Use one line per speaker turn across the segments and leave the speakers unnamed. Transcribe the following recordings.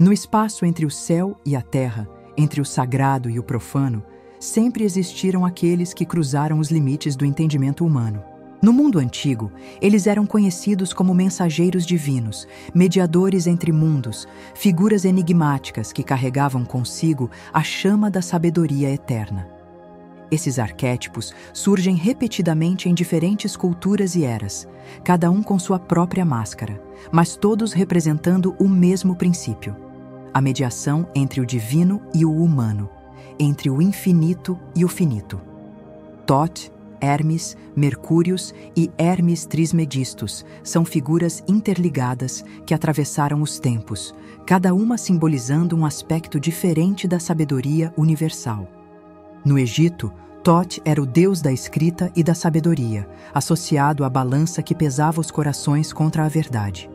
No espaço entre o céu e a terra, entre o sagrado e o profano, sempre existiram aqueles que cruzaram os limites do entendimento humano. No mundo antigo, eles eram conhecidos como mensageiros divinos, mediadores entre mundos, figuras enigmáticas que carregavam consigo a chama da sabedoria eterna. Esses arquétipos surgem repetidamente em diferentes culturas e eras, cada um com sua própria máscara, mas todos representando o mesmo princípio: a mediação entre o divino e o humano, entre o infinito e o finito. Thoth, Hermes, Mercúrios e Hermes Trismegistus são figuras interligadas que atravessaram os tempos, cada uma simbolizando um aspecto diferente da sabedoria universal. No Egito, Thoth era o deus da escrita e da sabedoria, associado à balança que pesava os corações contra a verdade.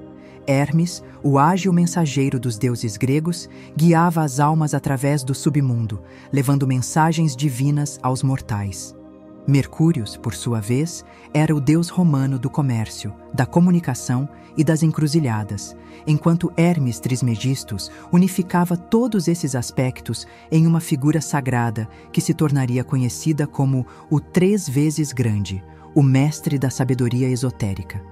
Hermes, o ágil mensageiro dos deuses gregos, guiava as almas através do submundo, levando mensagens divinas aos mortais. Mercúrios, por sua vez, era o deus romano do comércio, da comunicação e das encruzilhadas, enquanto Hermes Trismegistus unificava todos esses aspectos em uma figura sagrada que se tornaria conhecida como o 3 vezes grande, o mestre da sabedoria esotérica.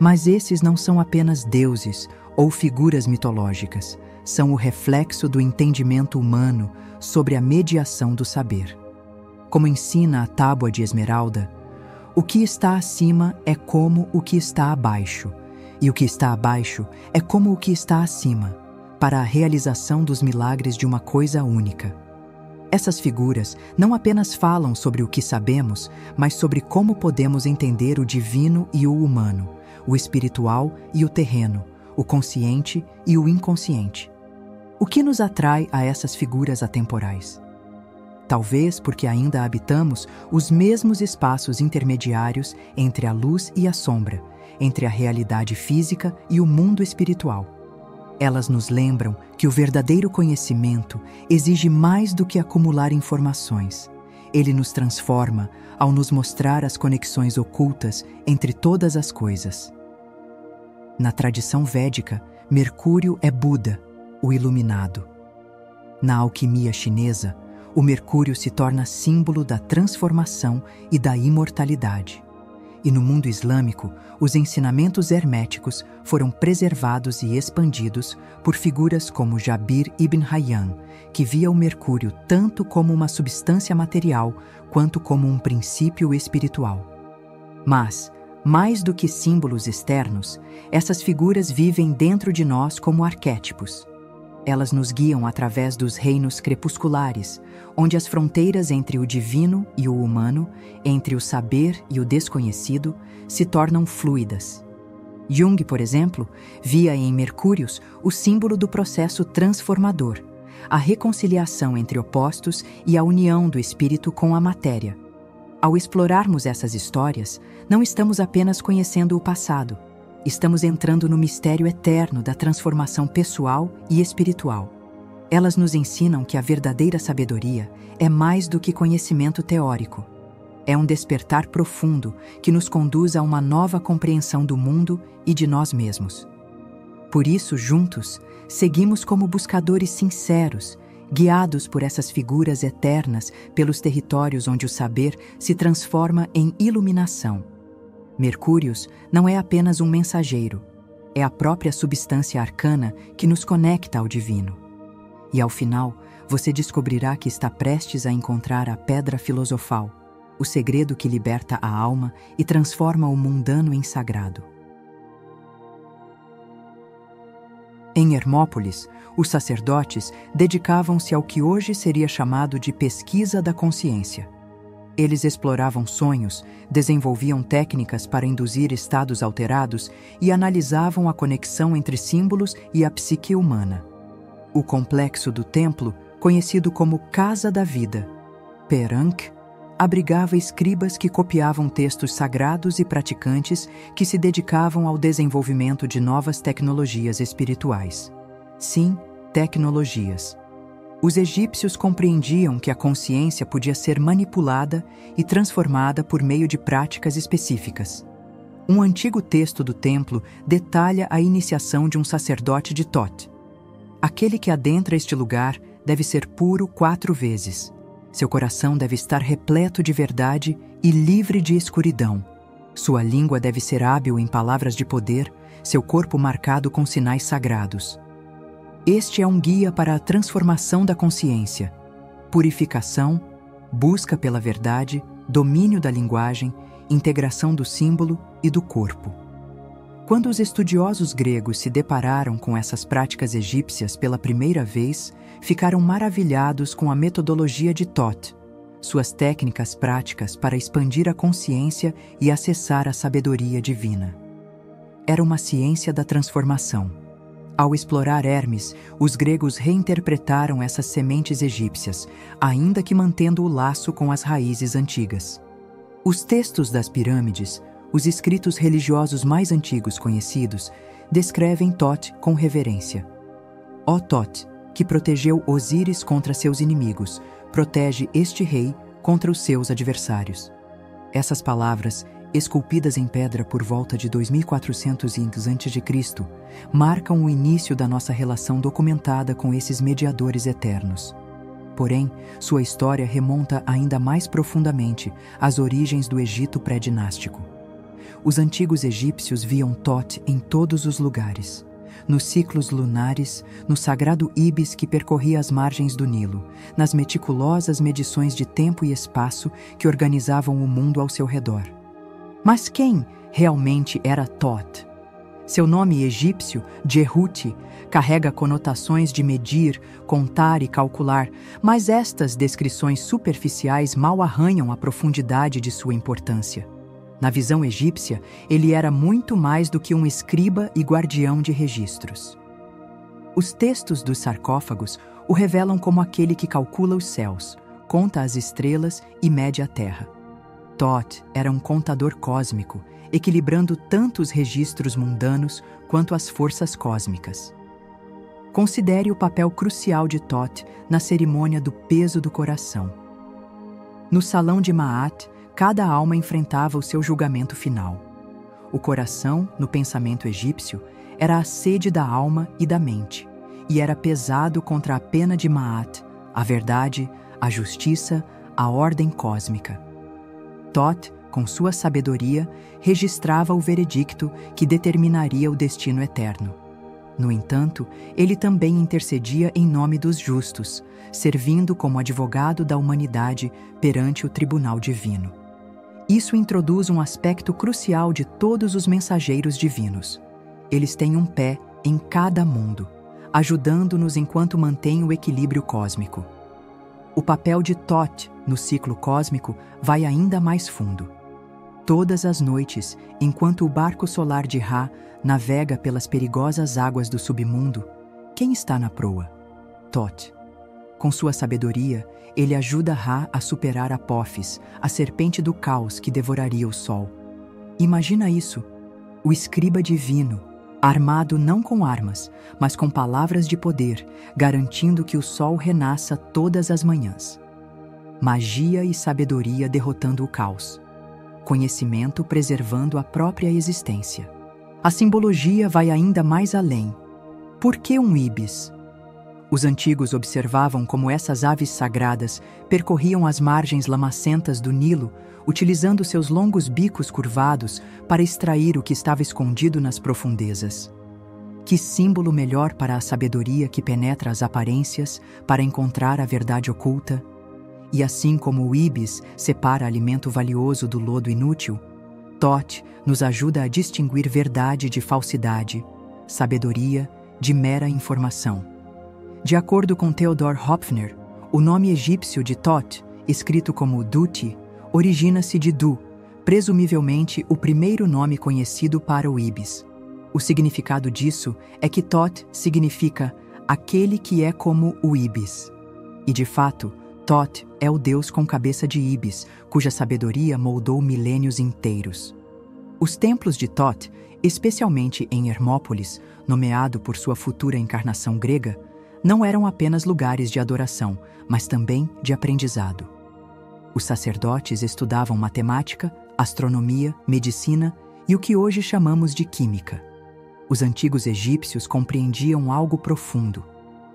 Mas esses não são apenas deuses ou figuras mitológicas, são o reflexo do entendimento humano sobre a mediação do saber. Como ensina a Tábua de Esmeralda, o que está acima é como o que está abaixo, e o que está abaixo é como o que está acima, para a realização dos milagres de uma coisa única. Essas figuras não apenas falam sobre o que sabemos, mas sobre como podemos entender o divino e o humano, o espiritual e o terreno, o consciente e o inconsciente. O que nos atrai a essas figuras atemporais? Talvez porque ainda habitamos os mesmos espaços intermediários entre a luz e a sombra, entre a realidade física e o mundo espiritual. Elas nos lembram que o verdadeiro conhecimento exige mais do que acumular informações. Ele nos transforma ao nos mostrar as conexões ocultas entre todas as coisas. Na tradição védica, Mercúrio é Buda, o iluminado. Na alquimia chinesa, o Mercúrio se torna símbolo da transformação e da imortalidade. E no mundo islâmico, os ensinamentos herméticos foram preservados e expandidos por figuras como Jabir ibn Hayyan, que via o Mercúrio tanto como uma substância material quanto como um princípio espiritual. Mas, mais do que símbolos externos, essas figuras vivem dentro de nós como arquétipos. Elas nos guiam através dos reinos crepusculares, onde as fronteiras entre o divino e o humano, entre o saber e o desconhecido, se tornam fluidas. Jung, por exemplo, via em Mercúrios o símbolo do processo transformador, a reconciliação entre opostos e a união do espírito com a matéria. Ao explorarmos essas histórias, não estamos apenas conhecendo o passado, estamos entrando no mistério eterno da transformação pessoal e espiritual. Elas nos ensinam que a verdadeira sabedoria é mais do que conhecimento teórico. É um despertar profundo que nos conduz a uma nova compreensão do mundo e de nós mesmos. Por isso, juntos, seguimos como buscadores sinceros, guiados por essas figuras eternas pelos territórios onde o saber se transforma em iluminação. Mercúrios não é apenas um mensageiro, é a própria substância arcana que nos conecta ao divino. E ao final, você descobrirá que está prestes a encontrar a pedra filosofal, o segredo que liberta a alma e transforma o mundano em sagrado. Em Hermópolis, os sacerdotes dedicavam-se ao que hoje seria chamado de pesquisa da consciência. Eles exploravam sonhos, desenvolviam técnicas para induzir estados alterados e analisavam a conexão entre símbolos e a psique humana. O complexo do templo, conhecido como Casa da Vida, Perank, abrigava escribas que copiavam textos sagrados e praticantes que se dedicavam ao desenvolvimento de novas tecnologias espirituais. Sim, tecnologias. Os egípcios compreendiam que a consciência podia ser manipulada e transformada por meio de práticas específicas. Um antigo texto do templo detalha a iniciação de um sacerdote de Thoth. Aquele que adentra este lugar deve ser puro 4 vezes. Seu coração deve estar repleto de verdade e livre de escuridão. Sua língua deve ser hábil em palavras de poder, seu corpo marcado com sinais sagrados. Este é um guia para a transformação da consciência, purificação, busca pela verdade, domínio da linguagem, integração do símbolo e do corpo. Quando os estudiosos gregos se depararam com essas práticas egípcias pela primeira vez, ficaram maravilhados com a metodologia de Thoth, suas técnicas práticas para expandir a consciência e acessar a sabedoria divina. Era uma ciência da transformação. Ao explorar Hermes, os gregos reinterpretaram essas sementes egípcias, ainda que mantendo o laço com as raízes antigas. Os textos das pirâmides, os escritos religiosos mais antigos conhecidos, descrevem Thoth com reverência. Ó Thoth, que protegeu Osíris contra seus inimigos, protege este rei contra os seus adversários. Essas palavras, esculpidas em pedra por volta de 2400 a.C., marcam o início da nossa relação documentada com esses mediadores eternos. Porém, sua história remonta ainda mais profundamente às origens do Egito pré-dinástico. Os antigos egípcios viam Thoth em todos os lugares. Nos ciclos lunares, no sagrado íbis que percorria as margens do Nilo, nas meticulosas medições de tempo e espaço que organizavam o mundo ao seu redor. Mas quem realmente era Thoth? Seu nome egípcio, Djehuti, carrega conotações de medir, contar e calcular, mas estas descrições superficiais mal arranham a profundidade de sua importância. Na visão egípcia, ele era muito mais do que um escriba e guardião de registros. Os textos dos sarcófagos o revelam como aquele que calcula os céus, conta as estrelas e mede a terra. Thoth era um contador cósmico, equilibrando tanto os registros mundanos quanto as forças cósmicas. Considere o papel crucial de Thoth na cerimônia do peso do coração. No salão de Ma'at, cada alma enfrentava o seu julgamento final. O coração, no pensamento egípcio, era a sede da alma e da mente, e era pesado contra a pena de Ma'at, a verdade, a justiça, a ordem cósmica. Thoth, com sua sabedoria, registrava o veredicto que determinaria o destino eterno. No entanto, ele também intercedia em nome dos justos, servindo como advogado da humanidade perante o tribunal divino. Isso introduz um aspecto crucial de todos os mensageiros divinos. Eles têm um pé em cada mundo, ajudando-nos enquanto mantêm o equilíbrio cósmico. O papel de Thoth no ciclo cósmico vai ainda mais fundo. Todas as noites, enquanto o barco solar de Ra navega pelas perigosas águas do submundo, quem está na proa? Thoth. Com sua sabedoria, ele ajuda Ra a superar Apófis, a serpente do caos que devoraria o sol. Imagina isso, o escriba divino, armado não com armas, mas com palavras de poder, garantindo que o sol renasça todas as manhãs. Magia e sabedoria derrotando o caos. Conhecimento preservando a própria existência. A simbologia vai ainda mais além. Por que um íbis? Os antigos observavam como essas aves sagradas percorriam as margens lamacentas do Nilo, utilizando seus longos bicos curvados para extrair o que estava escondido nas profundezas. Que símbolo melhor para a sabedoria que penetra as aparências para encontrar a verdade oculta? E assim como o íbis separa alimento valioso do lodo inútil, Thoth nos ajuda a distinguir verdade de falsidade, sabedoria de mera informação. De acordo com Theodor Hopfner, o nome egípcio de Thoth, escrito como Duti, origina-se de Du, presumivelmente o primeiro nome conhecido para o íbis. O significado disso é que Thoth significa aquele que é como o íbis. E de fato, Thoth é o deus com cabeça de íbis, cuja sabedoria moldou milênios inteiros. Os templos de Thoth, especialmente em Hermópolis, nomeado por sua futura encarnação grega, não eram apenas lugares de adoração, mas também de aprendizado. Os sacerdotes estudavam matemática, astronomia, medicina e o que hoje chamamos de química. Os antigos egípcios compreendiam algo profundo.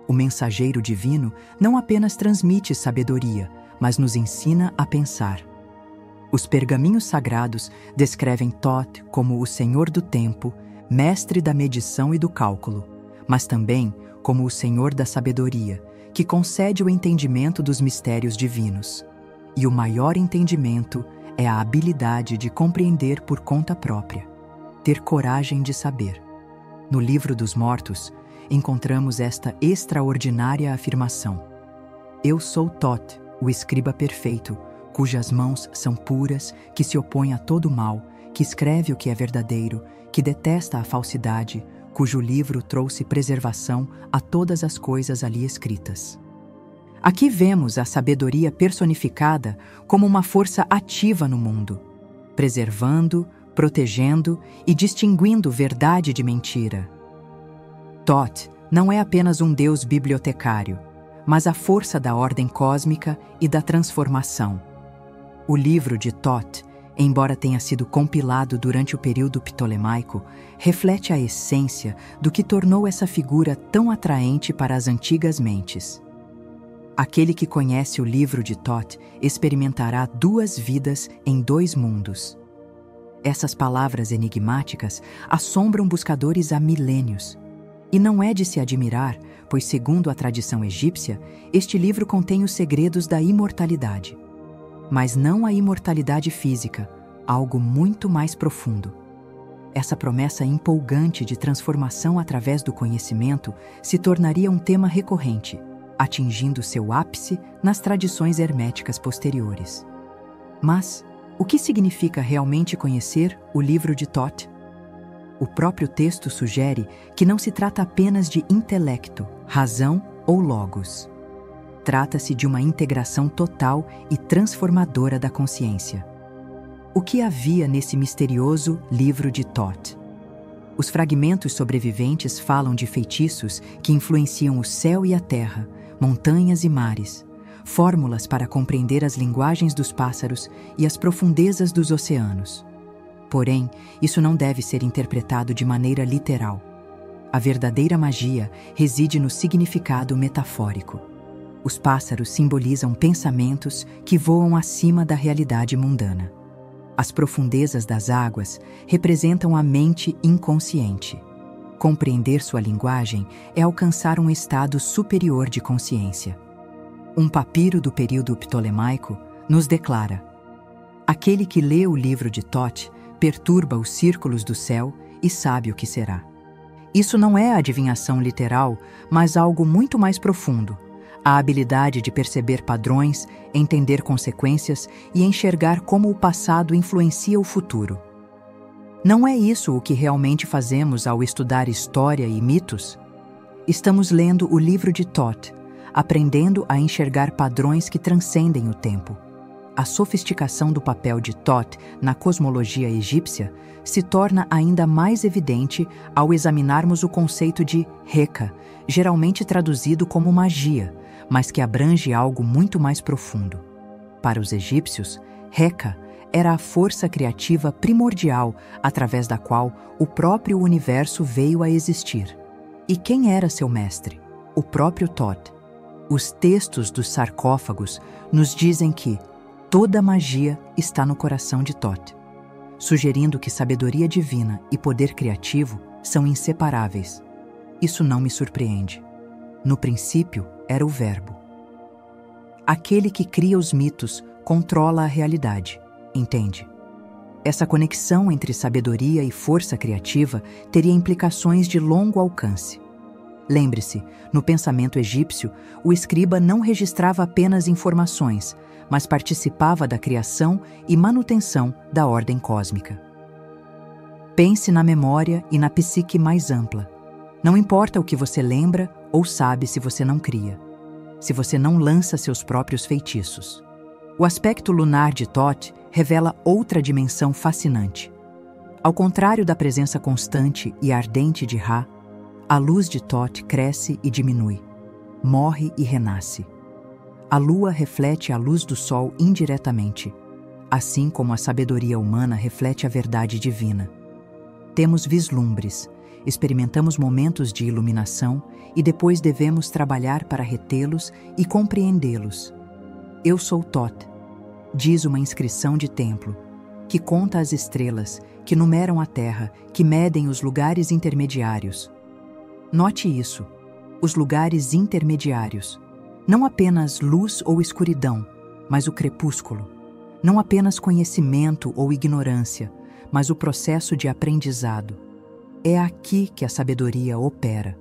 O mensageiro divino não apenas transmite sabedoria, mas nos ensina a pensar. Os pergaminhos sagrados descrevem Thoth como o senhor do tempo, mestre da medição e do cálculo, mas também como o senhor da sabedoria, que concede o entendimento dos mistérios divinos. E o maior entendimento é a habilidade de compreender por conta própria, ter coragem de saber. No Livro dos Mortos, encontramos esta extraordinária afirmação: Eu sou Thoth, o escriba perfeito, cujas mãos são puras, que se opõe a todo mal, que escreve o que é verdadeiro, que detesta a falsidade, cujo livro trouxe preservação a todas as coisas ali escritas. Aqui vemos a sabedoria personificada como uma força ativa no mundo, preservando, protegendo e distinguindo verdade de mentira. Thoth não é apenas um deus bibliotecário, mas a força da ordem cósmica e da transformação. O livro de Thoth, embora tenha sido compilado durante o período ptolemaico, reflete a essência do que tornou essa figura tão atraente para as antigas mentes. Aquele que conhece o livro de Thoth experimentará 2 vidas em 2 mundos. Essas palavras enigmáticas assombram buscadores há milênios. E não é de se admirar, pois, segundo a tradição egípcia, este livro contém os segredos da imortalidade. Mas não a imortalidade física, algo muito mais profundo. Essa promessa empolgante de transformação através do conhecimento se tornaria um tema recorrente, atingindo seu ápice nas tradições herméticas posteriores. Mas, o que significa realmente conhecer o livro de Thoth? O próprio texto sugere que não se trata apenas de intelecto, razão ou logos. Trata-se de uma integração total e transformadora da consciência. O que havia nesse misterioso livro de Thoth? Os fragmentos sobreviventes falam de feitiços que influenciam o céu e a terra, montanhas e mares, fórmulas para compreender as linguagens dos pássaros e as profundezas dos oceanos. Porém, isso não deve ser interpretado de maneira literal. A verdadeira magia reside no significado metafórico. Os pássaros simbolizam pensamentos que voam acima da realidade mundana. As profundezas das águas representam a mente inconsciente. Compreender sua linguagem é alcançar um estado superior de consciência. Um papiro do período ptolemaico nos declara: aquele que lê o livro de Thoth perturba os círculos do céu e sabe o que será. Isso não é adivinhação literal, mas algo muito mais profundo. A habilidade de perceber padrões, entender consequências e enxergar como o passado influencia o futuro. Não é isso o que realmente fazemos ao estudar história e mitos? Estamos lendo o livro de Thoth, aprendendo a enxergar padrões que transcendem o tempo. A sofisticação do papel de Thoth na cosmologia egípcia se torna ainda mais evidente ao examinarmos o conceito de Heka, geralmente traduzido como magia, mas que abrange algo muito mais profundo. Para os egípcios, Heka era a força criativa primordial através da qual o próprio universo veio a existir. E quem era seu mestre? O próprio Thoth. Os textos dos sarcófagos nos dizem que toda magia está no coração de Thoth, sugerindo que sabedoria divina e poder criativo são inseparáveis. Isso não me surpreende. No princípio era o Verbo. Aquele que cria os mitos controla a realidade, entende? Essa conexão entre sabedoria e força criativa teria implicações de longo alcance. Lembre-se, no pensamento egípcio, o escriba não registrava apenas informações, mas participava da criação e manutenção da ordem cósmica. Pense na memória e na psique mais ampla. Não importa o que você lembra ou sabe se você não cria, se você não lança seus próprios feitiços. O aspecto lunar de Thoth revela outra dimensão fascinante. Ao contrário da presença constante e ardente de Ra, a luz de Thoth cresce e diminui, morre e renasce. A lua reflete a luz do sol indiretamente, assim como a sabedoria humana reflete a verdade divina. Temos vislumbres, experimentamos momentos de iluminação e depois devemos trabalhar para retê-los e compreendê-los. Eu sou Thoth, diz uma inscrição de templo, que conta as estrelas, que numeram a terra, que medem os lugares intermediários. Note isso, os lugares intermediários. Não apenas luz ou escuridão, mas o crepúsculo. Não apenas conhecimento ou ignorância, mas o processo de aprendizado. É aqui que a sabedoria opera.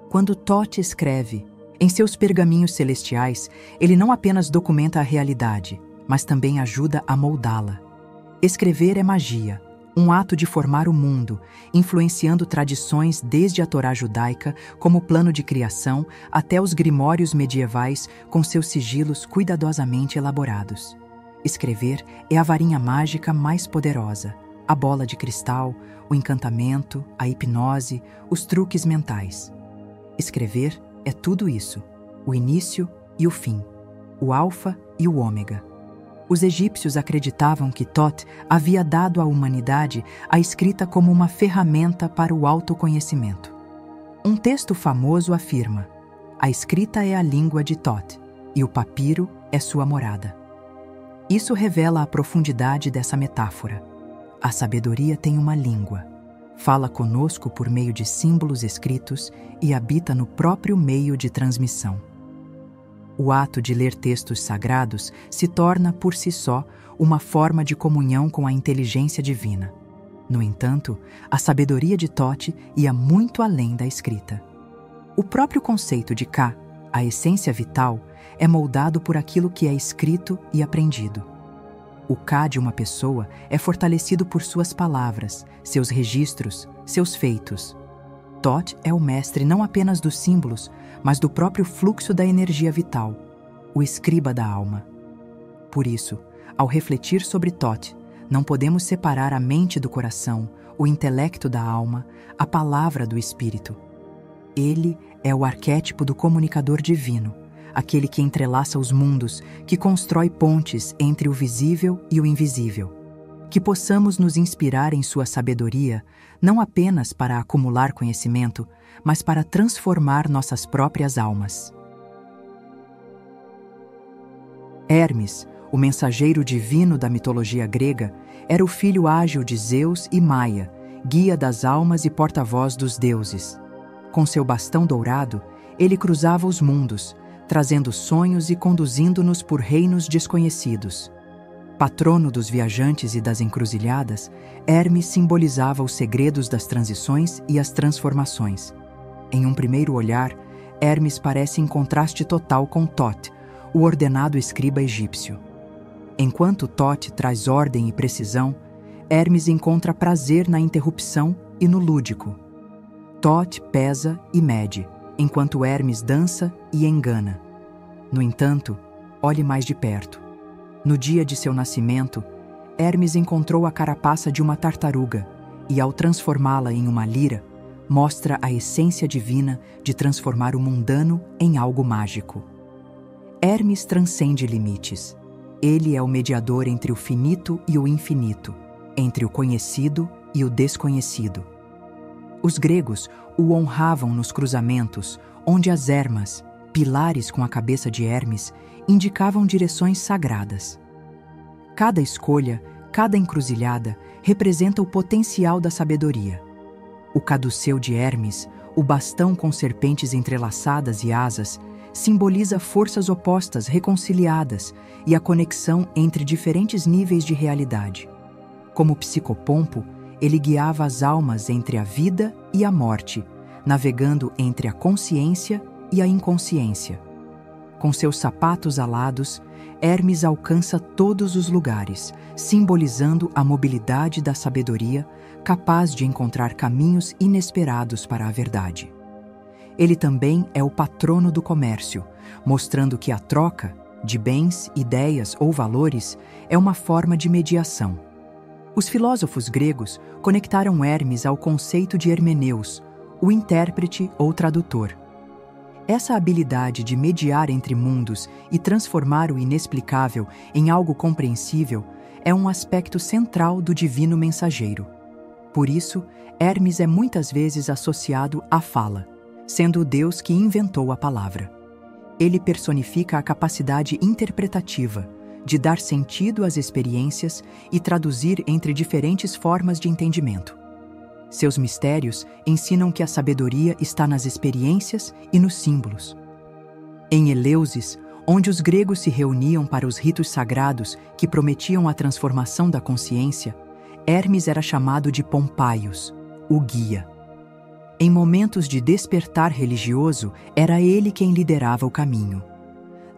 Quando Thoth escreve, em seus pergaminhos celestiais, ele não apenas documenta a realidade, mas também ajuda a moldá-la. Escrever é magia, um ato de formar o mundo, influenciando tradições desde a Torá judaica, como o plano de criação, até os grimórios medievais com seus sigilos cuidadosamente elaborados. Escrever é a varinha mágica mais poderosa, a bola de cristal, o encantamento, a hipnose, os truques mentais. Escrever é tudo isso, o início e o fim, o alfa e o ômega. Os egípcios acreditavam que Thoth havia dado à humanidade a escrita como uma ferramenta para o autoconhecimento. Um texto famoso afirma: a escrita é a língua de Thoth e o papiro é sua morada. Isso revela a profundidade dessa metáfora. A sabedoria tem uma língua, fala conosco por meio de símbolos escritos e habita no próprio meio de transmissão. O ato de ler textos sagrados se torna, por si só, uma forma de comunhão com a inteligência divina. No entanto, a sabedoria de Thoth ia muito além da escrita. O próprio conceito de Ka, a essência vital, é moldado por aquilo que é escrito e aprendido. O Ka de uma pessoa é fortalecido por suas palavras, seus registros, seus feitos. Thoth é o mestre não apenas dos símbolos, mas do próprio fluxo da energia vital, o escriba da alma. Por isso, ao refletir sobre Thoth, não podemos separar a mente do coração, o intelecto da alma, a palavra do espírito. Ele é o arquétipo do comunicador divino, aquele que entrelaça os mundos, que constrói pontes entre o visível e o invisível. Que possamos nos inspirar em sua sabedoria, não apenas para acumular conhecimento, mas para transformar nossas próprias almas. Hermes, o mensageiro divino da mitologia grega, era o filho ágil de Zeus e Maia, guia das almas e porta-voz dos deuses. Com seu bastão dourado, ele cruzava os mundos, trazendo sonhos e conduzindo-nos por reinos desconhecidos. Patrono dos viajantes e das encruzilhadas, Hermes simbolizava os segredos das transições e as transformações. Em um primeiro olhar, Hermes parece em contraste total com Thoth, o ordenado escriba egípcio. Enquanto Thoth traz ordem e precisão, Hermes encontra prazer na interrupção e no lúdico. Thoth pesa e mede, enquanto Hermes dança e engana. No entanto, olhe mais de perto. No dia de seu nascimento, Hermes encontrou a carapaça de uma tartaruga e, ao transformá-la em uma lira, mostra a essência divina de transformar o mundano em algo mágico. Hermes transcende limites. Ele é o mediador entre o finito e o infinito, entre o conhecido e o desconhecido. Os gregos o honravam nos cruzamentos, onde as ermas, pilares com a cabeça de Hermes, indicavam direções sagradas. Cada escolha, cada encruzilhada, representa o potencial da sabedoria. O caduceu de Hermes, o bastão com serpentes entrelaçadas e asas, simboliza forças opostas reconciliadas e a conexão entre diferentes níveis de realidade. Como psicopompo, ele guiava as almas entre a vida e a morte, navegando entre a consciência e a inconsciência. Com seus sapatos alados, Hermes alcança todos os lugares, simbolizando a mobilidade da sabedoria, capaz de encontrar caminhos inesperados para a verdade. Ele também é o patrono do comércio, mostrando que a troca de bens, ideias ou valores é uma forma de mediação. Os filósofos gregos conectaram Hermes ao conceito de Hermeneus, o intérprete ou tradutor. Essa habilidade de mediar entre mundos e transformar o inexplicável em algo compreensível é um aspecto central do divino mensageiro. Por isso, Hermes é muitas vezes associado à fala, sendo o deus que inventou a palavra. Ele personifica a capacidade interpretativa de dar sentido às experiências e traduzir entre diferentes formas de entendimento. Seus mistérios ensinam que a sabedoria está nas experiências e nos símbolos. Em Eleusis, onde os gregos se reuniam para os ritos sagrados que prometiam a transformação da consciência, Hermes era chamado de Pompaios, o guia. Em momentos de despertar religioso, era ele quem liderava o caminho.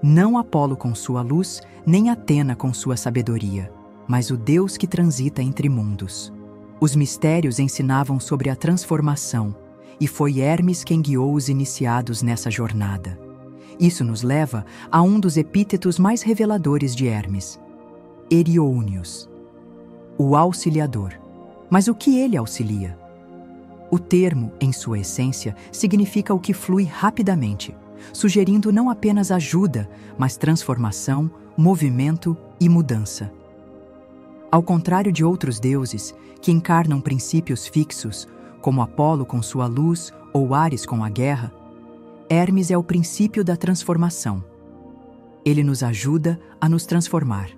Não Apolo com sua luz, nem Atena com sua sabedoria, mas o Deus que transita entre mundos. Os mistérios ensinavam sobre a transformação, e foi Hermes quem guiou os iniciados nessa jornada. Isso nos leva a um dos epítetos mais reveladores de Hermes, Eriounios, o auxiliador. Mas o que ele auxilia? O termo, em sua essência, significa o que flui rapidamente, sugerindo não apenas ajuda, mas transformação, movimento e mudança. Ao contrário de outros deuses, que encarnam princípios fixos, como Apolo com sua luz ou Ares com a guerra, Hermes é o princípio da transformação. Ele nos ajuda a nos transformar.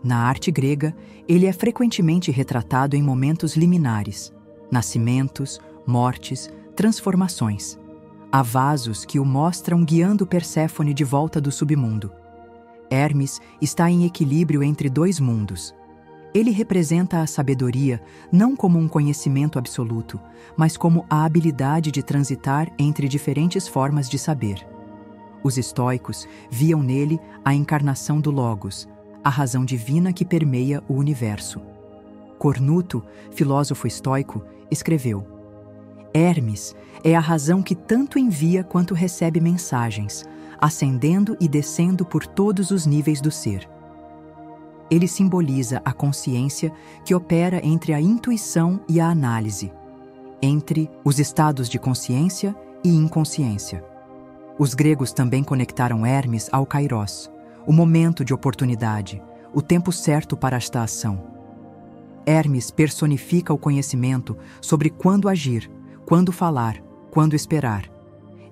Na arte grega, ele é frequentemente retratado em momentos liminares, nascimentos, mortes, transformações. Há vasos que o mostram guiando Perséfone de volta do submundo. Hermes está em equilíbrio entre dois mundos. Ele representa a sabedoria não como um conhecimento absoluto, mas como a habilidade de transitar entre diferentes formas de saber. Os estoicos viam nele a encarnação do Logos, a razão divina que permeia o universo. Cornuto, filósofo estoico, escreveu: Hermes é a razão que tanto envia quanto recebe mensagens, ascendendo e descendo por todos os níveis do ser. Ele simboliza a consciência que opera entre a intuição e a análise, entre os estados de consciência e inconsciência. Os gregos também conectaram Hermes ao Kairos, o momento de oportunidade, o tempo certo para esta ação. Hermes personifica o conhecimento sobre quando agir, quando falar, quando esperar.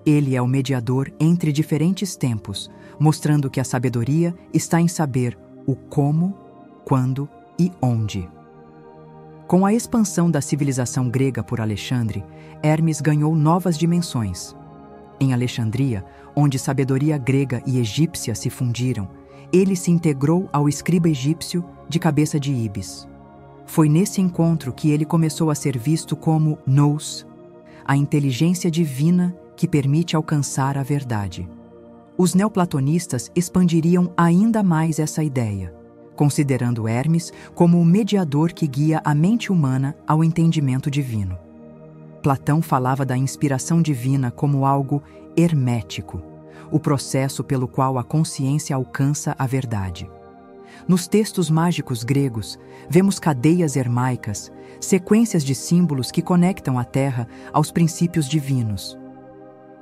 Ele é o mediador entre diferentes tempos, mostrando que a sabedoria está em saber o como, quando e onde. Com a expansão da civilização grega por Alexandre, Hermes ganhou novas dimensões. Em Alexandria, onde sabedoria grega e egípcia se fundiram, ele se integrou ao escriba egípcio de cabeça de Ibis. Foi nesse encontro que ele começou a ser visto como Nous, a inteligência divina que permite alcançar a verdade. Os neoplatonistas expandiriam ainda mais essa ideia, considerando Hermes como o mediador que guia a mente humana ao entendimento divino. Platão falava da inspiração divina como algo hermético, o processo pelo qual a consciência alcança a verdade. Nos textos mágicos gregos, vemos cadeias hermaicas, sequências de símbolos que conectam a Terra aos princípios divinos.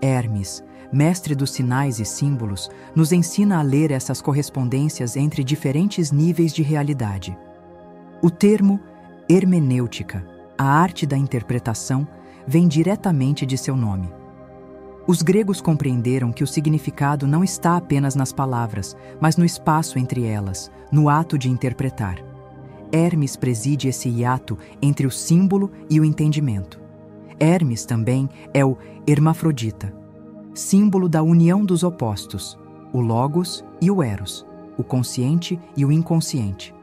Hermes, mestre dos sinais e símbolos, nos ensina a ler essas correspondências entre diferentes níveis de realidade. O termo hermenêutica, a arte da interpretação, vem diretamente de seu nome. Os gregos compreenderam que o significado não está apenas nas palavras, mas no espaço entre elas, no ato de interpretar. Hermes preside esse hiato entre o símbolo e o entendimento. Hermes também é o hermafrodita, símbolo da união dos opostos, o Logos e o Eros, o consciente e o inconsciente.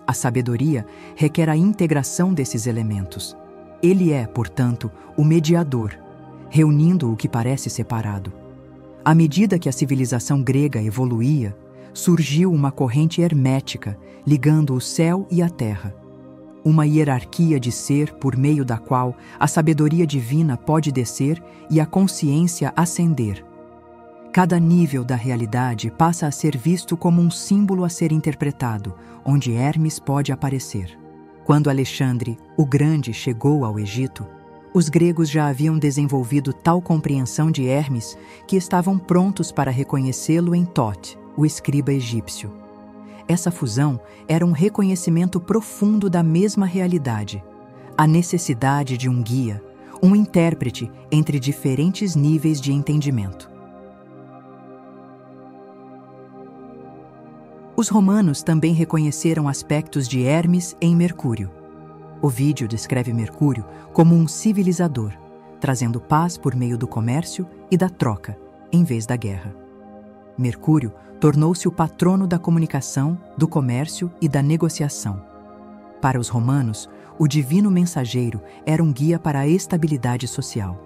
A sabedoria requer a integração desses elementos. Ele é, portanto, o mediador, reunindo o que parece separado. À medida que a civilização grega evoluía, surgiu uma corrente hermética ligando o céu e a terra. Uma hierarquia de ser por meio da qual a sabedoria divina pode descer e a consciência ascender. Cada nível da realidade passa a ser visto como um símbolo a ser interpretado, onde Hermes pode aparecer. Quando Alexandre, o Grande, chegou ao Egito, os gregos já haviam desenvolvido tal compreensão de Hermes que estavam prontos para reconhecê-lo em Thoth, o escriba egípcio. Essa fusão era um reconhecimento profundo da mesma realidade. a necessidade de um guia, um intérprete entre diferentes níveis de entendimento. Os romanos também reconheceram aspectos de Hermes em Mercúrio. Ovídio descreve Mercúrio como um civilizador, trazendo paz por meio do comércio e da troca, em vez da guerra. Mercúrio tornou-se o patrono da comunicação, do comércio e da negociação. Para os romanos, o divino mensageiro era um guia para a estabilidade social.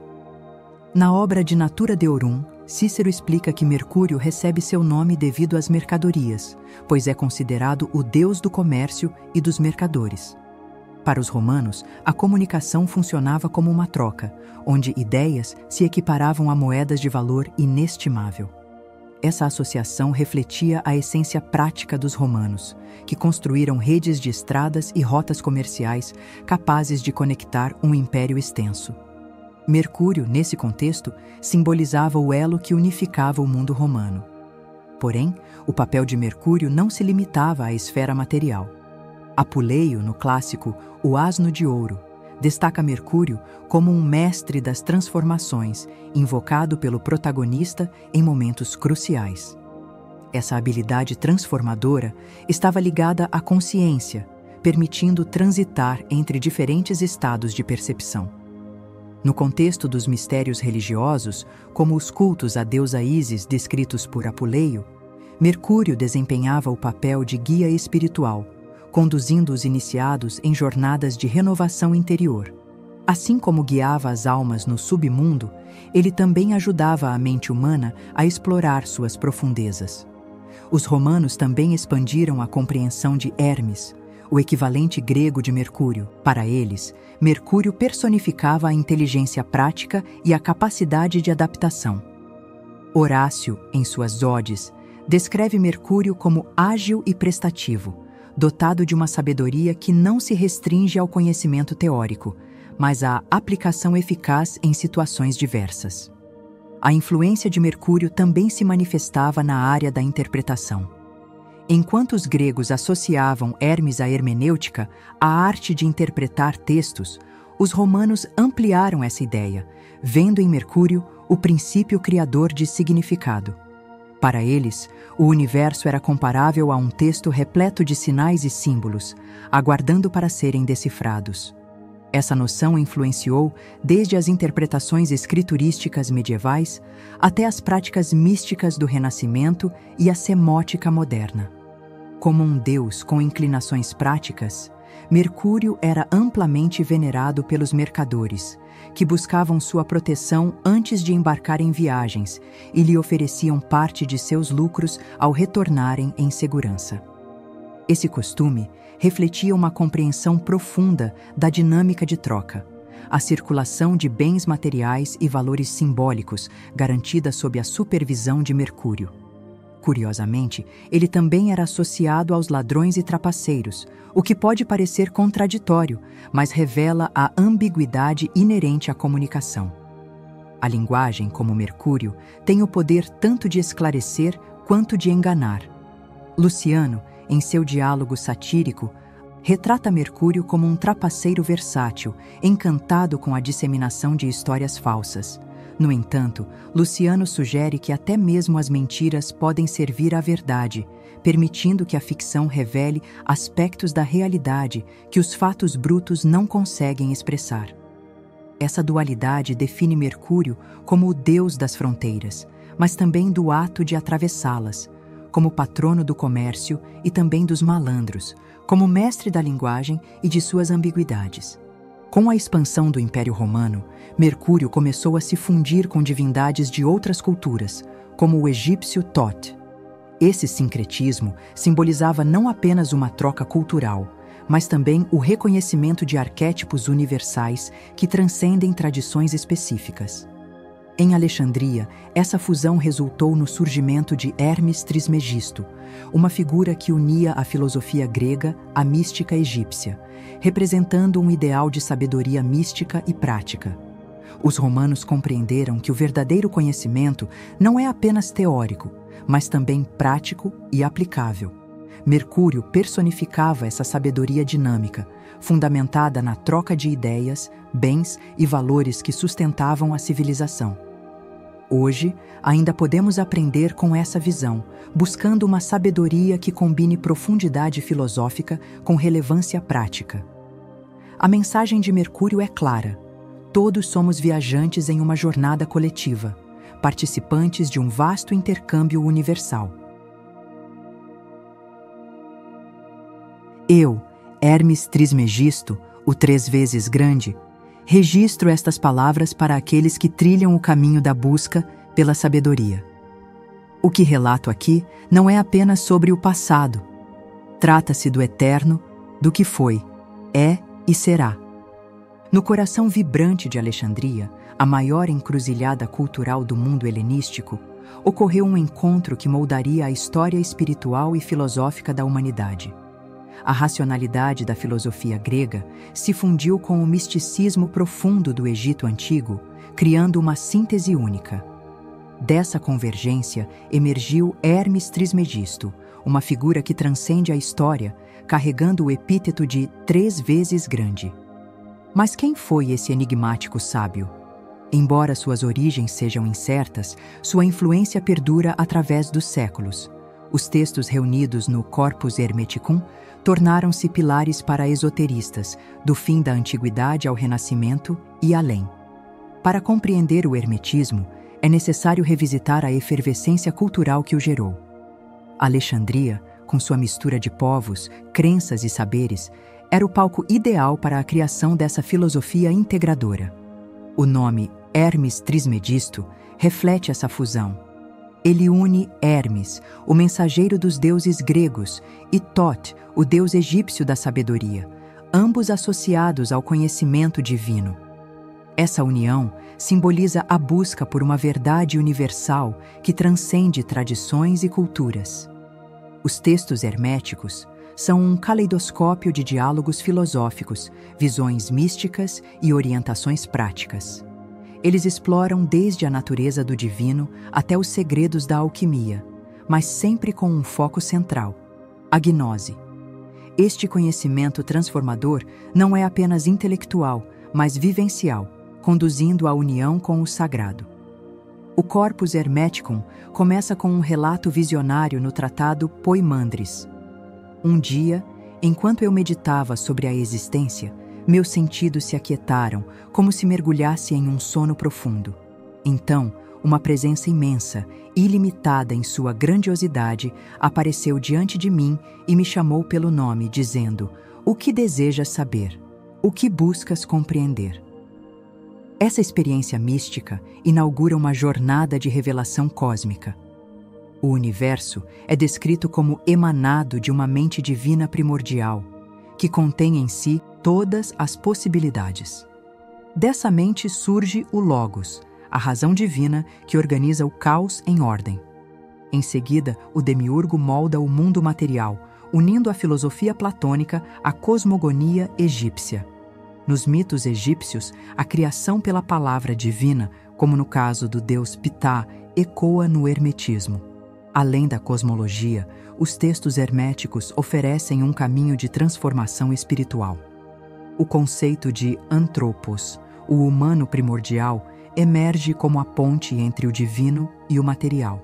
Na obra De Natura Deorum, Cícero explica que Mercúrio recebe seu nome devido às mercadorias, pois é considerado o deus do comércio e dos mercadores. Para os romanos, a comunicação funcionava como uma troca, onde ideias se equiparavam a moedas de valor inestimável. Essa associação refletia a essência prática dos romanos, que construíram redes de estradas e rotas comerciais capazes de conectar um império extenso. Mercúrio, nesse contexto, simbolizava o elo que unificava o mundo romano. Porém, o papel de Mercúrio não se limitava à esfera material. Apuleio, no clássico O Asno de Ouro, destaca Mercúrio como um mestre das transformações, invocado pelo protagonista em momentos cruciais. Essa habilidade transformadora estava ligada à consciência, permitindo transitar entre diferentes estados de percepção. No contexto dos mistérios religiosos, como os cultos à deusa Ísis descritos por Apuleio, Mercúrio desempenhava o papel de guia espiritual, conduzindo os iniciados em jornadas de renovação interior. Assim como guiava as almas no submundo, ele também ajudava a mente humana a explorar suas profundezas. Os romanos também expandiram a compreensão de Hermes, o equivalente grego de Mercúrio. Para eles, Mercúrio personificava a inteligência prática e a capacidade de adaptação. Horácio, em suas Odes, descreve Mercúrio como ágil e prestativo, dotado de uma sabedoria que não se restringe ao conhecimento teórico, mas à aplicação eficaz em situações diversas. A influência de Mercúrio também se manifestava na área da interpretação. Enquanto os gregos associavam Hermes à hermenêutica, a arte de interpretar textos, os romanos ampliaram essa ideia, vendo em Mercúrio o princípio criador de significado. Para eles, o universo era comparável a um texto repleto de sinais e símbolos, aguardando para serem decifrados. Essa noção influenciou desde as interpretações escriturísticas medievais até as práticas místicas do Renascimento e a semótica moderna. Como um deus com inclinações práticas, Mercúrio era amplamente venerado pelos mercadores, que buscavam sua proteção antes de embarcar em viagens e lhe ofereciam parte de seus lucros ao retornarem em segurança. Esse costume refletia uma compreensão profunda da dinâmica de troca, a circulação de bens materiais e valores simbólicos garantida sob a supervisão de Mercúrio. Curiosamente, ele também era associado aos ladrões e trapaceiros, o que pode parecer contraditório, mas revela a ambiguidade inerente à comunicação. A linguagem, como Mercúrio, tem o poder tanto de esclarecer quanto de enganar. Luciano, em seu diálogo satírico, retrata Mercúrio como um trapaceiro versátil, encantado com a disseminação de histórias falsas. No entanto, Luciano sugere que até mesmo as mentiras podem servir à verdade, permitindo que a ficção revele aspectos da realidade que os fatos brutos não conseguem expressar. Essa dualidade define Mercúrio como o deus das fronteiras, mas também do ato de atravessá-las, como patrono do comércio e também dos malandros, como mestre da linguagem e de suas ambiguidades. Com a expansão do Império Romano, Mercúrio começou a se fundir com divindades de outras culturas, como o egípcio Thoth. Esse sincretismo simbolizava não apenas uma troca cultural, mas também o reconhecimento de arquétipos universais que transcendem tradições específicas. Em Alexandria, essa fusão resultou no surgimento de Hermes Trismegisto, uma figura que unia a filosofia grega à mística egípcia, representando um ideal de sabedoria mística e prática. Os romanos compreenderam que o verdadeiro conhecimento não é apenas teórico, mas também prático e aplicável. Mercúrio personificava essa sabedoria dinâmica, fundamentada na troca de ideias, bens e valores que sustentavam a civilização. Hoje, ainda podemos aprender com essa visão, buscando uma sabedoria que combine profundidade filosófica com relevância prática. A mensagem de Mercúrio é clara: todos somos viajantes em uma jornada coletiva, participantes de um vasto intercâmbio universal. Eu, Hermes Trismegisto, o 3 vezes grande, registro estas palavras para aqueles que trilham o caminho da busca pela sabedoria. O que relato aqui não é apenas sobre o passado. Trata-se do eterno, do que foi, é e será. No coração vibrante de Alexandria, a maior encruzilhada cultural do mundo helenístico, ocorreu um encontro que moldaria a história espiritual e filosófica da humanidade. A racionalidade da filosofia grega se fundiu com o misticismo profundo do Egito Antigo, criando uma síntese única. Dessa convergência emergiu Hermes Trismegisto, uma figura que transcende a história, carregando o epíteto de 3 vezes grande. Mas quem foi esse enigmático sábio? Embora suas origens sejam incertas, sua influência perdura através dos séculos. Os textos reunidos no Corpus Hermeticum tornaram-se pilares para esoteristas, do fim da antiguidade ao Renascimento e além. Para compreender o hermetismo, é necessário revisitar a efervescência cultural que o gerou. Alexandria, com sua mistura de povos, crenças e saberes, era o palco ideal para a criação dessa filosofia integradora. O nome Hermes Trismegisto reflete essa fusão. Ele une Hermes, o mensageiro dos deuses gregos, e Thoth, o deus egípcio da sabedoria, ambos associados ao conhecimento divino. Essa união simboliza a busca por uma verdade universal que transcende tradições e culturas. Os textos herméticos são um caleidoscópio de diálogos filosóficos, visões místicas e orientações práticas. Eles exploram desde a natureza do divino até os segredos da alquimia, mas sempre com um foco central: a gnose. Este conhecimento transformador não é apenas intelectual, mas vivencial, conduzindo à união com o sagrado. O Corpus Hermeticum começa com um relato visionário no tratado Poimandres. Um dia, enquanto eu meditava sobre a existência, meus sentidos se aquietaram, como se mergulhasse em um sono profundo. Então, uma presença imensa, ilimitada em sua grandiosidade, apareceu diante de mim e me chamou pelo nome, dizendo: "O que desejas saber? O que buscas compreender?" Essa experiência mística inaugura uma jornada de revelação cósmica. O universo é descrito como emanado de uma mente divina primordial, que contém em si todas as possibilidades. Dessa mente surge o Logos, a razão divina que organiza o caos em ordem. Em seguida, o demiurgo molda o mundo material, unindo a filosofia platônica à cosmogonia egípcia. Nos mitos egípcios, a criação pela palavra divina, como no caso do deus Ptah, ecoa no hermetismo. Além da cosmologia, os textos herméticos oferecem um caminho de transformação espiritual. O conceito de antropos, o humano primordial, emerge como a ponte entre o divino e o material.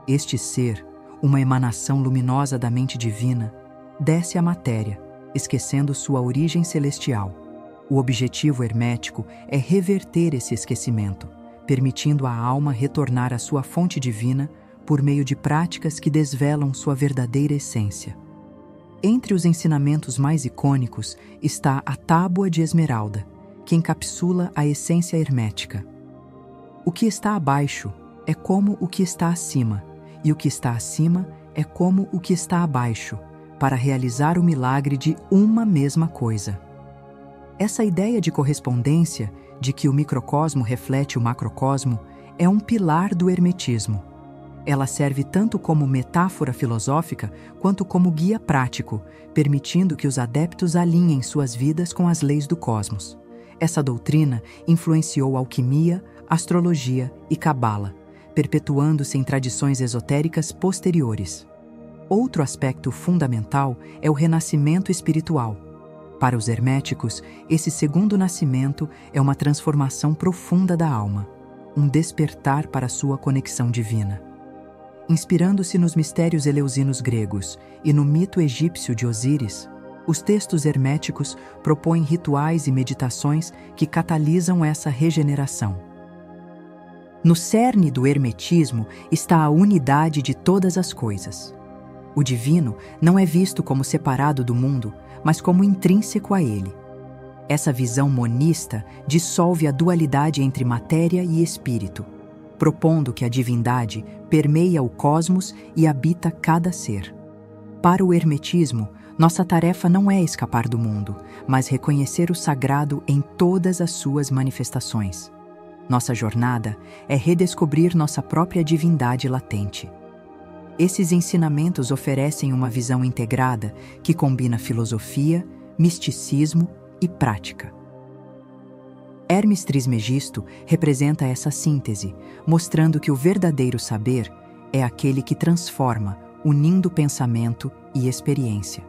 Este ser, uma emanação luminosa da mente divina, desce à matéria, esquecendo sua origem celestial. O objetivo hermético é reverter esse esquecimento, permitindo à alma retornar à sua fonte divina por meio de práticas que desvelam sua verdadeira essência. Entre os ensinamentos mais icônicos está a Tábua de Esmeralda, que encapsula a essência hermética. O que está abaixo é como o que está acima, e o que está acima é como o que está abaixo, para realizar o milagre de uma mesma coisa. Essa ideia de correspondência, de que o microcosmo reflete o macrocosmo, é um pilar do hermetismo. Ela serve tanto como metáfora filosófica quanto como guia prático, permitindo que os adeptos alinhem suas vidas com as leis do cosmos. Essa doutrina influenciou alquimia, astrologia e cabala, perpetuando-se em tradições esotéricas posteriores. Outro aspecto fundamental é o renascimento espiritual. Para os herméticos, esse segundo nascimento é uma transformação profunda da alma, um despertar para sua conexão divina. Inspirando-se nos mistérios eleusinos gregos e no mito egípcio de Osíris, os textos herméticos propõem rituais e meditações que catalisam essa regeneração. No cerne do hermetismo está a unidade de todas as coisas. O divino não é visto como separado do mundo, mas como intrínseco a ele. Essa visão monista dissolve a dualidade entre matéria e espírito, propondo que a divindade permeia o cosmos e habita cada ser. Para o hermetismo, nossa tarefa não é escapar do mundo, mas reconhecer o sagrado em todas as suas manifestações. Nossa jornada é redescobrir nossa própria divindade latente. Esses ensinamentos oferecem uma visão integrada que combina filosofia, misticismo e prática. Hermes Trismegisto representa essa síntese, mostrando que o verdadeiro saber é aquele que transforma, unindo pensamento e experiência.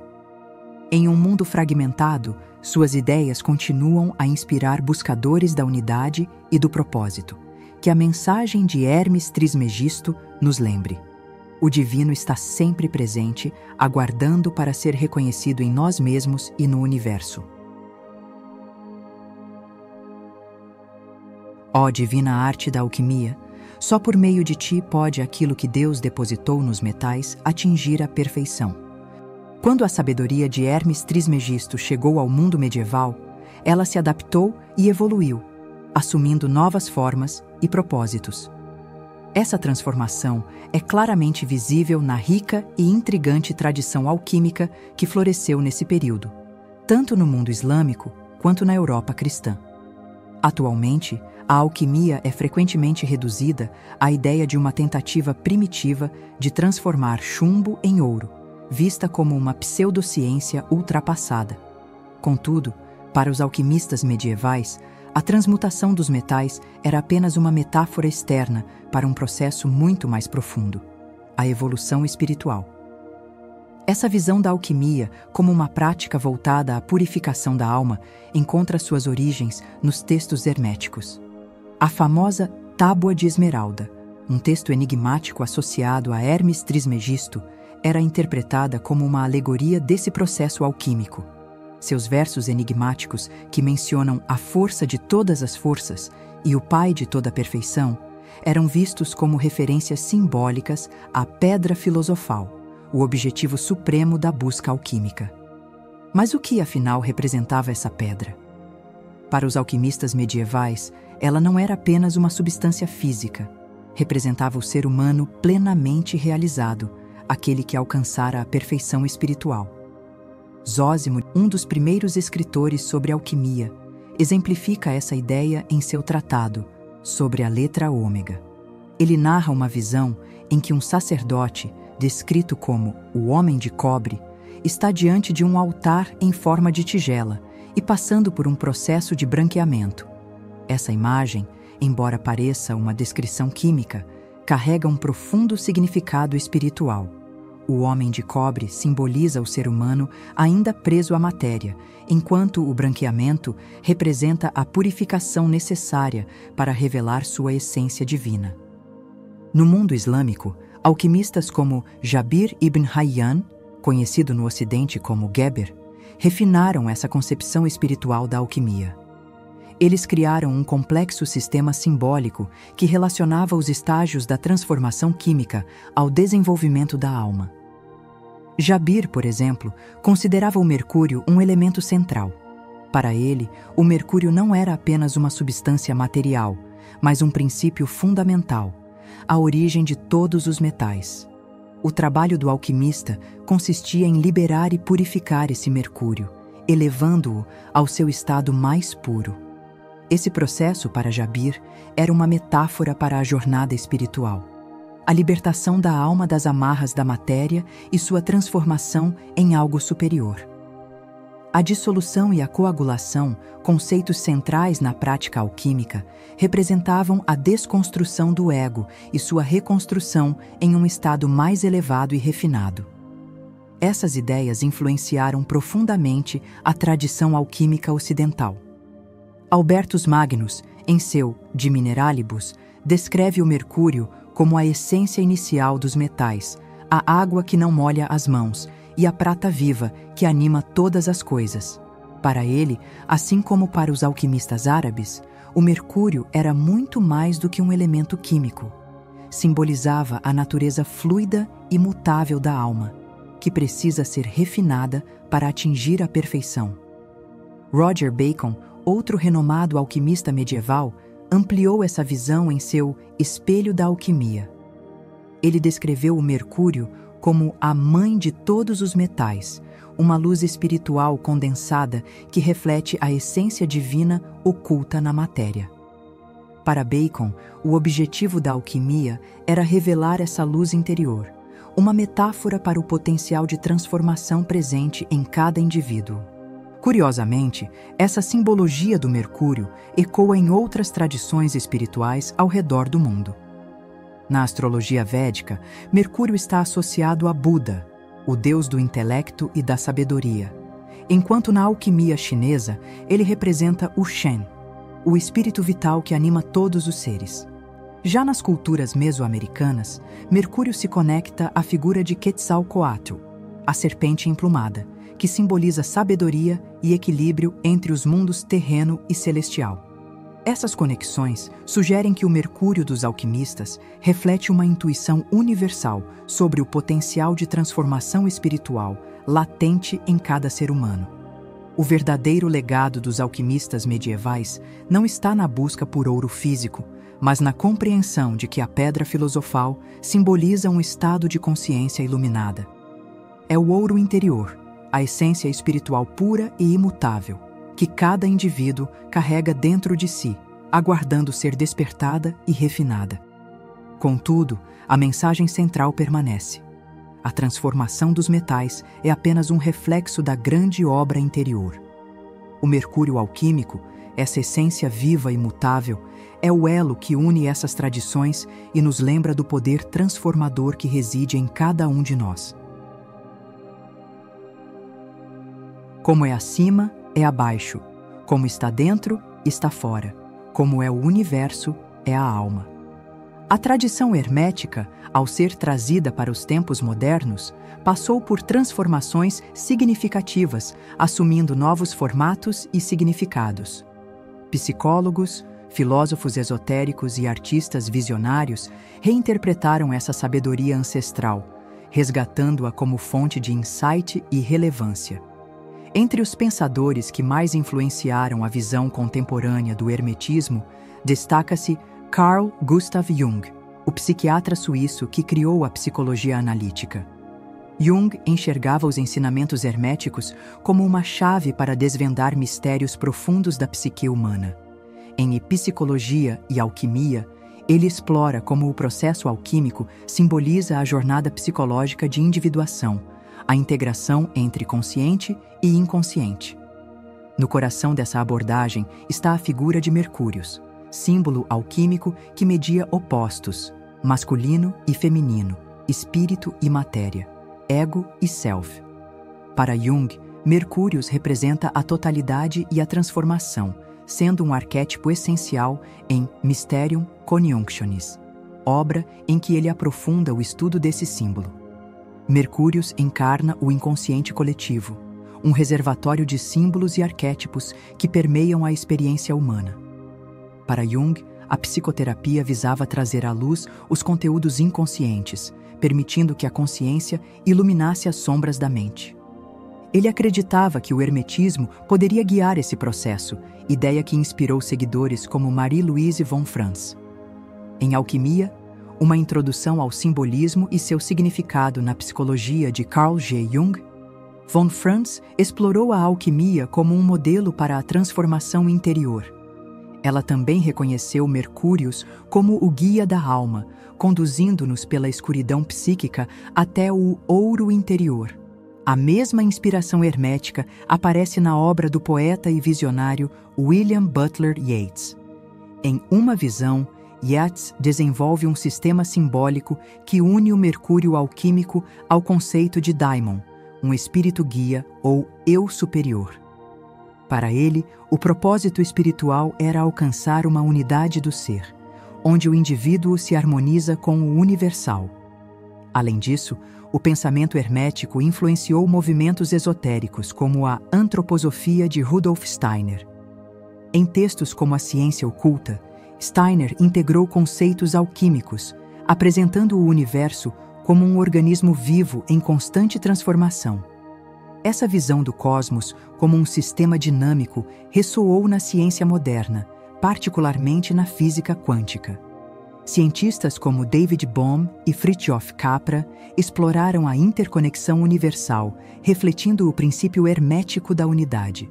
Em um mundo fragmentado, suas ideias continuam a inspirar buscadores da unidade e do propósito. Que a mensagem de Hermes Trismegisto nos lembre: o divino está sempre presente, aguardando para ser reconhecido em nós mesmos e no universo. Ó divina arte da alquimia, só por meio de ti pode aquilo que Deus depositou nos metais atingir a perfeição. Quando a sabedoria de Hermes Trismegisto chegou ao mundo medieval, ela se adaptou e evoluiu, assumindo novas formas e propósitos. Essa transformação é claramente visível na rica e intrigante tradição alquímica que floresceu nesse período, tanto no mundo islâmico quanto na Europa cristã. Atualmente, a alquimia é frequentemente reduzida à ideia de uma tentativa primitiva de transformar chumbo em ouro, vista como uma pseudociência ultrapassada. Contudo, para os alquimistas medievais, a transmutação dos metais era apenas uma metáfora externa para um processo muito mais profundo: a evolução espiritual. Essa visão da alquimia como uma prática voltada à purificação da alma encontra suas origens nos textos herméticos. A famosa Tábua de Esmeralda, um texto enigmático associado a Hermes Trismegisto, era interpretada como uma alegoria desse processo alquímico. Seus versos enigmáticos, que mencionam a força de todas as forças e o Pai de toda a perfeição, eram vistos como referências simbólicas à pedra filosofal, o objetivo supremo da busca alquímica. Mas o que, afinal, representava essa pedra? Para os alquimistas medievais, ela não era apenas uma substância física. Representava o ser humano plenamente realizado, aquele que alcançara a perfeição espiritual. Zósimo, um dos primeiros escritores sobre alquimia, exemplifica essa ideia em seu tratado sobre a letra ômega. Ele narra uma visão em que um sacerdote, descrito como o homem de cobre, está diante de um altar em forma de tigela e passando por um processo de branqueamento. Essa imagem, embora pareça uma descrição química, carrega um profundo significado espiritual. O homem de cobre simboliza o ser humano ainda preso à matéria, enquanto o branqueamento representa a purificação necessária para revelar sua essência divina. No mundo islâmico, alquimistas como Jabir ibn Hayyan, conhecido no Ocidente como Geber, refinaram essa concepção espiritual da alquimia. Eles criaram um complexo sistema simbólico que relacionava os estágios da transformação química ao desenvolvimento da alma. Jabir, por exemplo, considerava o mercúrio um elemento central. Para ele, o mercúrio não era apenas uma substância material, mas um princípio fundamental, a origem de todos os metais. O trabalho do alquimista consistia em liberar e purificar esse mercúrio, elevando-o ao seu estado mais puro. Esse processo, para Jabir, era uma metáfora para a jornada espiritual, a libertação da alma das amarras da matéria e sua transformação em algo superior. A dissolução e a coagulação, conceitos centrais na prática alquímica, representavam a desconstrução do ego e sua reconstrução em um estado mais elevado e refinado. Essas ideias influenciaram profundamente a tradição alquímica ocidental. Albertus Magnus, em seu De Mineralibus, descreve o mercúrio como a essência inicial dos metais, a água que não molha as mãos e a prata viva que anima todas as coisas. Para ele, assim como para os alquimistas árabes, o mercúrio era muito mais do que um elemento químico. Simbolizava a natureza fluida e mutável da alma, que precisa ser refinada para atingir a perfeição. Roger Bacon, outro renomado alquimista medieval, ampliou essa visão em seu Espelho da Alquimia. Ele descreveu o mercúrio como a mãe de todos os metais, uma luz espiritual condensada que reflete a essência divina oculta na matéria. Para Bacon, o objetivo da alquimia era revelar essa luz interior, uma metáfora para o potencial de transformação presente em cada indivíduo. Curiosamente, essa simbologia do mercúrio ecoa em outras tradições espirituais ao redor do mundo. Na astrologia védica, Mercúrio está associado a Buda, o deus do intelecto e da sabedoria, enquanto na alquimia chinesa ele representa o Shen, o espírito vital que anima todos os seres. Já nas culturas mesoamericanas, Mercúrio se conecta à figura de Quetzalcóatl, a serpente emplumada, que simboliza sabedoria e equilíbrio entre os mundos terreno e celestial. Essas conexões sugerem que o Mercúrio dos alquimistas reflete uma intuição universal sobre o potencial de transformação espiritual latente em cada ser humano. O verdadeiro legado dos alquimistas medievais não está na busca por ouro físico, mas na compreensão de que a pedra filosofal simboliza um estado de consciência iluminada. É o ouro interior, a essência espiritual pura e imutável, que cada indivíduo carrega dentro de si, aguardando ser despertada e refinada. Contudo, a mensagem central permanece. A transformação dos metais é apenas um reflexo da grande obra interior. O mercúrio alquímico, essa essência viva e mutável, é o elo que une essas tradições e nos lembra do poder transformador que reside em cada um de nós. Como é acima, é abaixo. Como está dentro, está fora. Como é o universo, é a alma. A tradição hermética, ao ser trazida para os tempos modernos, passou por transformações significativas, assumindo novos formatos e significados. Psicólogos, filósofos esotéricos e artistas visionários reinterpretaram essa sabedoria ancestral, resgatando-a como fonte de insight e relevância. Entre os pensadores que mais influenciaram a visão contemporânea do hermetismo, destaca-se Carl Gustav Jung, o psiquiatra suíço que criou a psicologia analítica. Jung enxergava os ensinamentos herméticos como uma chave para desvendar mistérios profundos da psique humana. Em Psicologia e Alquimia, ele explora como o processo alquímico simboliza a jornada psicológica de individuação, a integração entre consciente e inconsciente. No coração dessa abordagem está a figura de Mercúrios, símbolo alquímico que media opostos, masculino e feminino, espírito e matéria, ego e self. Para Jung, Mercúrios representa a totalidade e a transformação, sendo um arquétipo essencial em Mysterium Coniunctionis, obra em que ele aprofunda o estudo desse símbolo. Mercúrios encarna o inconsciente coletivo, um reservatório de símbolos e arquétipos que permeiam a experiência humana. Para Jung, a psicoterapia visava trazer à luz os conteúdos inconscientes, permitindo que a consciência iluminasse as sombras da mente. Ele acreditava que o hermetismo poderia guiar esse processo, ideia que inspirou seguidores como Marie-Louise von Franz. Em Alquimia, uma introdução ao simbolismo e seu significado na psicologia de Carl G. Jung, von Franz explorou a alquimia como um modelo para a transformação interior. Ela também reconheceu Mercúrios como o guia da alma, conduzindo-nos pela escuridão psíquica até o ouro interior. A mesma inspiração hermética aparece na obra do poeta e visionário William Butler Yeats. Em Uma Visão, Yeats desenvolve um sistema simbólico que une o mercúrio alquímico ao conceito de daimon, um espírito guia ou eu superior. Para ele, o propósito espiritual era alcançar uma unidade do ser, onde o indivíduo se harmoniza com o universal. Além disso, o pensamento hermético influenciou movimentos esotéricos como a antroposofia de Rudolf Steiner. Em textos como A Ciência Oculta, Steiner integrou conceitos alquímicos, apresentando o universo como um organismo vivo em constante transformação. Essa visão do cosmos como um sistema dinâmico ressoou na ciência moderna, particularmente na física quântica. Cientistas como David Bohm e Fritjof Capra exploraram a interconexão universal, refletindo o princípio hermético da unidade.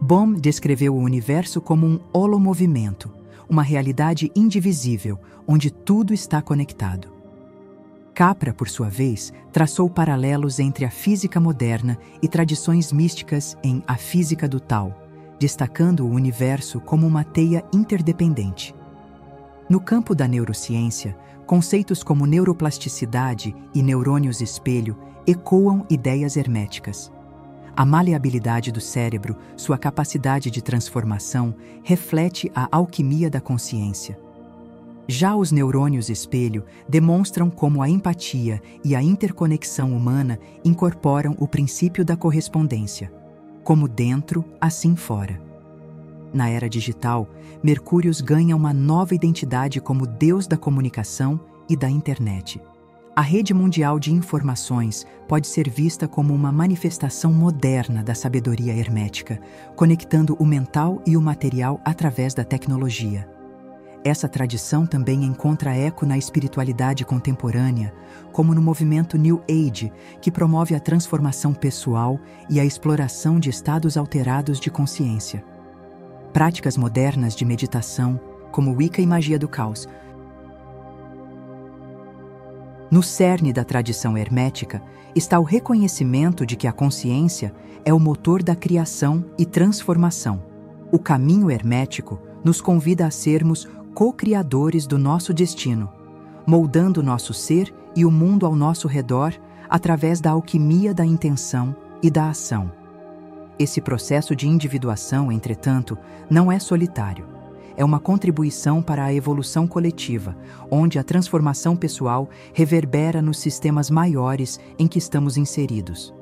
Bohm descreveu o universo como um holomovimento, uma realidade indivisível, onde tudo está conectado. Capra, por sua vez, traçou paralelos entre a física moderna e tradições místicas em A Física do Tao, destacando o universo como uma teia interdependente. No campo da neurociência, conceitos como neuroplasticidade e neurônios espelho ecoam ideias herméticas. A maleabilidade do cérebro, sua capacidade de transformação, reflete a alquimia da consciência. Já os neurônios espelho demonstram como a empatia e a interconexão humana incorporam o princípio da correspondência, como dentro, assim fora. Na era digital, Mercúrio ganha uma nova identidade como deus da comunicação e da internet. A rede mundial de informações pode ser vista como uma manifestação moderna da sabedoria hermética, conectando o mental e o material através da tecnologia. Essa tradição também encontra eco na espiritualidade contemporânea, como no movimento New Age, que promove a transformação pessoal e a exploração de estados alterados de consciência. Práticas modernas de meditação, como Wicca e magia do caos. No cerne da tradição hermética está o reconhecimento de que a consciência é o motor da criação e transformação. O caminho hermético nos convida a sermos co-criadores do nosso destino, moldando nosso ser e o mundo ao nosso redor através da alquimia da intenção e da ação. Esse processo de individuação, entretanto, não é solitário. É uma contribuição para a evolução coletiva, onde a transformação pessoal reverbera nos sistemas maiores em que estamos inseridos.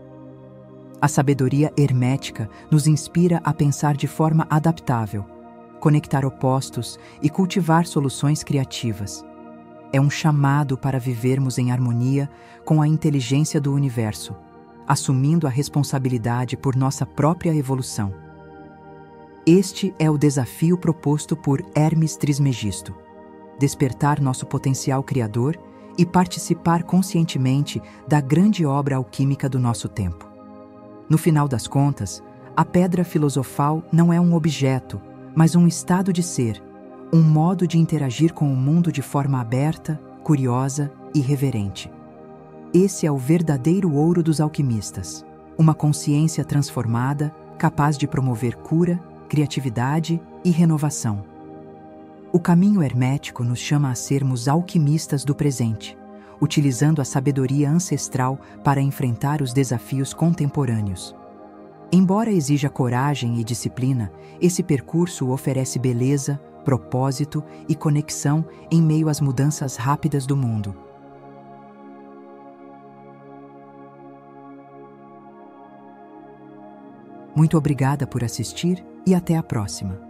A sabedoria hermética nos inspira a pensar de forma adaptável, conectar opostos e cultivar soluções criativas. É um chamado para vivermos em harmonia com a inteligência do universo, assumindo a responsabilidade por nossa própria evolução. Este é o desafio proposto por Hermes Trismegisto: despertar nosso potencial criador e participar conscientemente da grande obra alquímica do nosso tempo. No final das contas, a pedra filosofal não é um objeto, mas um estado de ser, um modo de interagir com o mundo de forma aberta, curiosa e reverente. Esse é o verdadeiro ouro dos alquimistas, uma consciência transformada, capaz de promover cura, criatividade e renovação. O caminho hermético nos chama a sermos alquimistas do presente, utilizando a sabedoria ancestral para enfrentar os desafios contemporâneos. Embora exija coragem e disciplina, esse percurso oferece beleza, propósito e conexão em meio às mudanças rápidas do mundo. Muito obrigada por assistir e até a próxima.